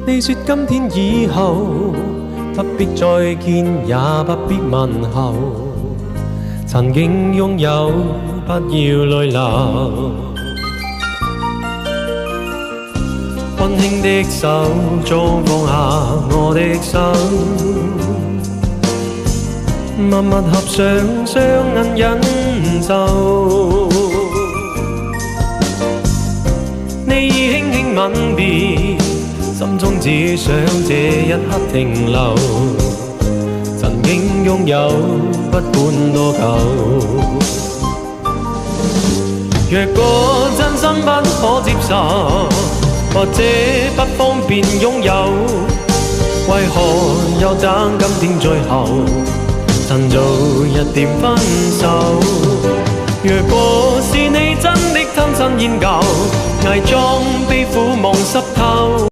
你說今天以後不必再見，也不必問候。曾經擁有，不要淚流。溫馨的手，早放下我的手，默默合上雙眼忍受。你已輕輕吻別，心中只想這一刻停留。曾經擁有，不管多久。若果真心不可接受，或者不方便擁有，為何又等今天最後，趁早一點分手？若果是你真的貪新厭舊，偽裝悲苦望濕透。